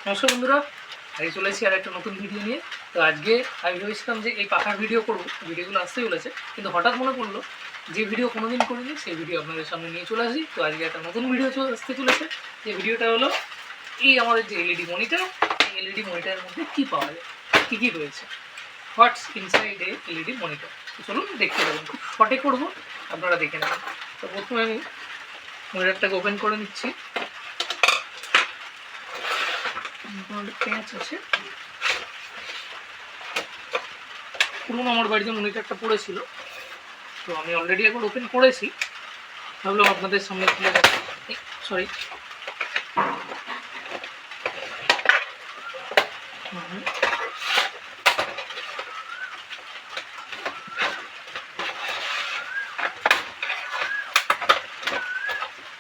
নমস্কার বন্ধুরা, আজকে চলেছি আর একটা নতুন ভিডিও নিয়ে। তো আজকে আমি ভেবেছিলাম যে এই পাখার ভিডিও করবো, ভিডিওগুলো আসতে চলেছে, কিন্তু হঠাৎ মনে পড়লো যে ভিডিও কোনোদিন করিনি সেই ভিডিও আপনাদের সামনে নিয়ে চলে আসি। তো আজকে একটা নতুন ভিডিও আসতে চলেছে। যে ভিডিওটা হলো এই আমাদের যে এলইডি মনিটর, এই এলইডি মনিটরের মধ্যে কী পাওয়া যায়, কী কী রয়েছে, হোয়াটস ইনসাইড এ এলইডি মনিটর। তো চলুন দেখতে পাবেন, খুব শর্টে করবো, আপনারা দেখে নেবেন। তো প্রথমে আমি মনিটরটাকে ওপেন করে নিচ্ছি। পেঁয়াজ আছে, পুরোনো আমার বাড়িতে মনিটরটা পড়েছিল, তো আমি অলরেডি একবার ওপেন করেছি, ভাবলাম আপনাদের সামনে খুলে সরি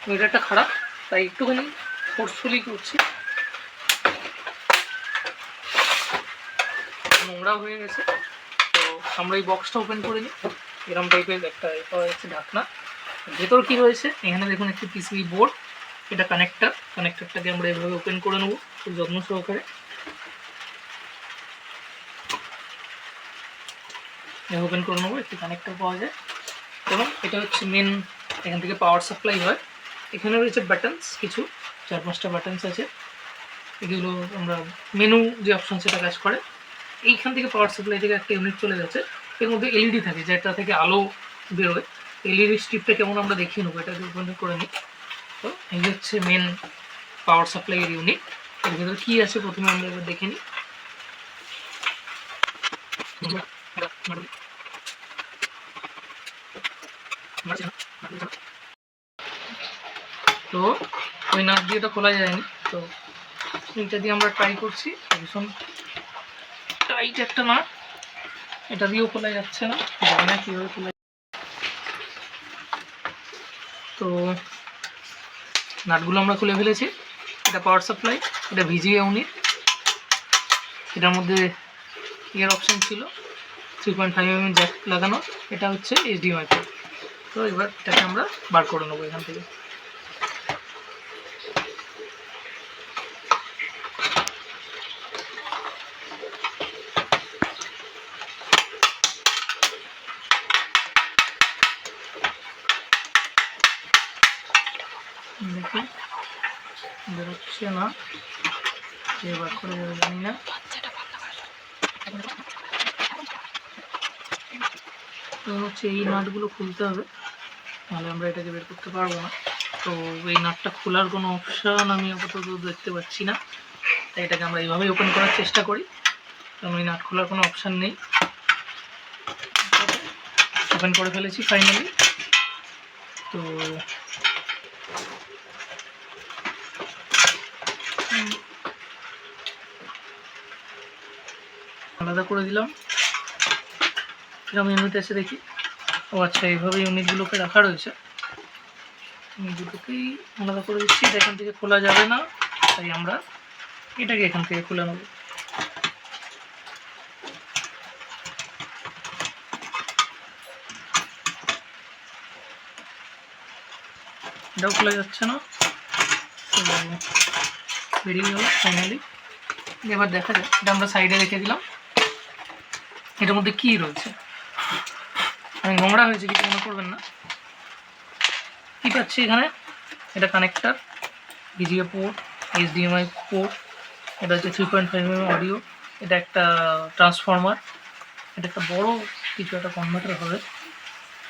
মনিটরটা খারাপ, তাই একটুখানি ফোর্সফুলি করছি। নোংরা হয়ে গেছে, তো আমরা এই বক্সটা ওপেন করে নিই। এরকম টাইপের একটা পাওয়া যাচ্ছে ঢাকনা। ভেতর কি রয়েছে এখানে দেখুন, একটি পিসিবি বোর্ড, এটা কানেক্টরটাকে আমরা এভাবে ওপেন করে নেবো খুব যত্ন সহকারে। ওপেন করে নেবো, একটি কানেক্টর পাওয়া যায় এবং এটা হচ্ছে মেন, এখান থেকে পাওয়ার সাপ্লাই হয়। এখানে রয়েছে বাটনস, কিছু 4-5টা বাটনস আছে, এগুলো আমরা মেনু যে অপশন সেটা কাজ করে। এইখান থেকে পাওয়ার সাপ্লাই থেকে একটা ইউনিট চলে গেছে, এর মধ্যে এলইডি থাকে যেটা থেকে আলো বেরোয়। এলইডি স্ট্রিপটা কেমন আমরা দেখিয়ে নেবো, এটা ওপেন করে নিই। তো এই হচ্ছে মেন পাওয়ার সাপ্লাইয়ের ইউনিট। এর ভেতরে কী আছে প্রথমে আমরা এবার দেখে নিই। তো ওই নাট দিয়ে তো খোলা যায়নি, তো এইটা দিয়ে আমরা ট্রাই করছি। ভীষণ টাইট একটা নাট, এটা দিয়েও খোলা যাচ্ছে না, জানি না কীভাবে খোলা। তো নাটগুলো আমরা খুলে ফেলেছি। এটা পাওয়ার সাপ্লাই, এটা ভিজিএ ইউনিট, এটার মধ্যে ইয়ার অপশান ছিল, 3.5mm জ্যাক লাগানো। এটা হচ্ছে এইচডিএমআই পোর্ট। তো এবার এটাকে আমরা বার করে নেবো এখান থেকে। দেখি বেরোচ্ছে না, বার করে যাবে জানি না। তো হচ্ছে এই নাটগুলো খুলতে হবে, নাহলে আমরা এটাকে বের করতে পারবো না। তো এই নাটটা খোলার কোনো অপশান আমি আপাতত দেখতে পাচ্ছি না, তাই এটাকে আমরা এইভাবেই ওপেন করার চেষ্টা করি, কারণ এই নাট খোলার কোনো অপশান নেই। ওপেন করে ফেলেছি ফাইনালি। তো আলাদা করে দিলাম, কিরকম ইউনিট আছে দেখি। ও আচ্ছা, এইভাবে ইউনিটগুলোকে রাখা রয়েছে, দুটোকেই আলাদা করে দিচ্ছি। এটা এখান থেকে খোলা যাবে না, তাই আমরা এটাকে এখান থেকে খুলে নেব। এটাও খোলা যাচ্ছে না, তো বেরিয়ে গেল ফাইনালি। এবার দেখা যায়, এটা আমরা সাইডে রেখে দিলাম। এটার মধ্যে কী রয়েছে, আমি নোংরা হয়েছে কিছু মনে করবেন না। কী পাচ্ছি এখানে, এটা connector, VGA port, HDMI port, এটা হচ্ছে 3.5mm অডিও, এটা একটা ট্রান্সফর্মার, এটা একটা বড় কিছু একটা কনভার্টার হবে,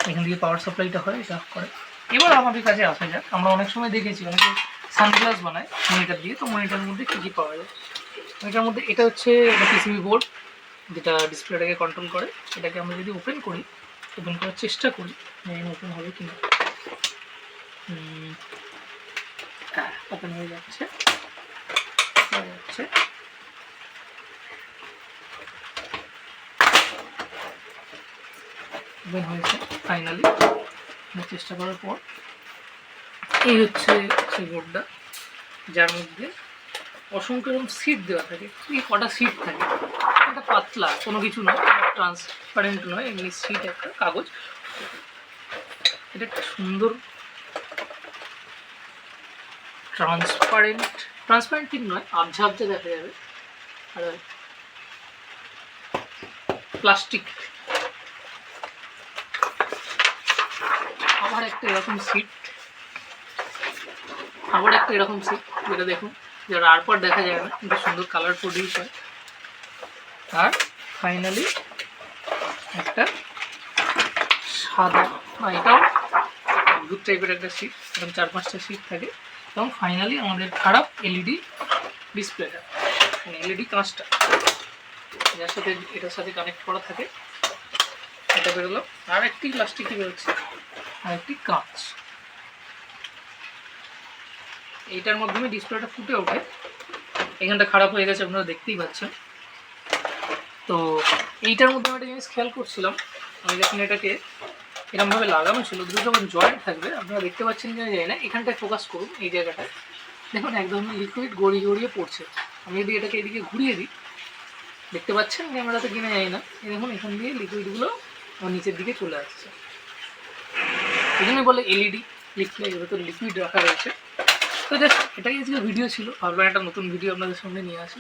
এখান থেকে পাওয়ার সাপ্লাইটা হয়, এটা করে। এবার আমাদের কাছে আসা যাক, আমরা অনেক সময় দেখেছি অনেকে সানগ্লাস বানায় মনিটর দিয়ে। তো মনিটরের মধ্যে কী কী পাওয়া যায়, মনিটরের মধ্যে এটা হচ্ছে একটা পিসিবি বোর্ড, যেটা ডিসপ্লেটাকে কন্ট্রোল করে। এটাকে আমরা যদি ওপেন করি, ওপেন করার চেষ্টা করি, ওপেন হবে কি না। ওপেন হয়ে যাচ্ছে, ওপেন হয়েছে ফাইনালি। চেষ্টা করার পর এই হচ্ছে সেই বোর্ডটা, যার মধ্যে অসংখ্য এরকম সিট দেওয়া থাকে। এই কটা সিট থাকে, একটা পাতলা কোনো কিছু নয়, ট্রান্সপারেন্ট নয়, এমনি সিট, একটা কাগজ। এটা একটা সুন্দর ট্রান্সপারেন্ট ঠিক নয়, আবঝা আবঝা দেখা যাবে। আর প্লাস্টিক, আবার একটা এরকম সিট, যেটা দেখুন যেটা আর পর দেখা যায় না, কিন্তু সুন্দর কালার প্রডিউস হয়। আর ফাইনালি একটা সাদা, এটাও অদ্ভুত টাইপের একটা সিট, এরকম 4-5টা সিট থাকে। এবং ফাইনালি আমাদের খারাপ এলইডি ডিসপ্লেটা, মানে এলইডি কাঁচটা, যার সাথে এটার সাথে কানেক্ট করা থাকে, এটা বেরোলো। আর একটি প্লাস্টিকই বেরোচ্ছে, আর একটি কাঁচ। এইটার মাধ্যমে ডিসপ্লেটা ফুটে ওঠে। এখানটা খারাপ হয়ে গেছে, আপনারা দেখতেই পাচ্ছেন। তো এইটার মধ্যে আমি একটা জিনিস খেয়াল করছিলাম, আমি যখন এটাকে এরকমভাবে লাগানো ছিল, দুটো যখন জয়েন্ট থাকবে, আপনারা দেখতে পাচ্ছেন কিনা জানি না, এখানটায় ফোকাস করুন, এই জায়গাটায় দেখুন একদম লিকুইড গড়িয়ে গড়িয়ে পড়ছে। আমি যদি এটাকে এদিকে ঘুরিয়ে দিই, দেখতে পাচ্ছেন ক্যামেরাতে কিনা যায় না, এই দেখুন এখান দিয়ে লিকুইডগুলো আমার নিচের দিকে চলে আসছে। এই জন্যই বলে এলইডি লিকুইড, এর ভেতর লিকুইড রাখা রয়েছে। তো জাস্ট এটাই আজকে ভিডিও ছিল, ভাবলাম একটা নতুন ভিডিও আপনাদের সামনে নিয়ে আসি।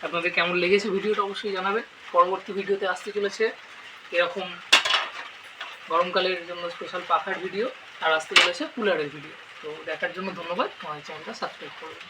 আপনাদের কেমন লেগেছে ভিডিওটা অবশ্যই জানাবেন। পরবর্তী ভিডিওতে আসতে চলেছে এরকম গরমকালের জন্য স্পেশাল পাখার ভিডিও, আর আসতে চলেছে কুলারের ভিডিও। তো দেখার জন্য ধন্যবাদ, আমার চ্যানেলটা সাবস্ক্রাইব করবেন।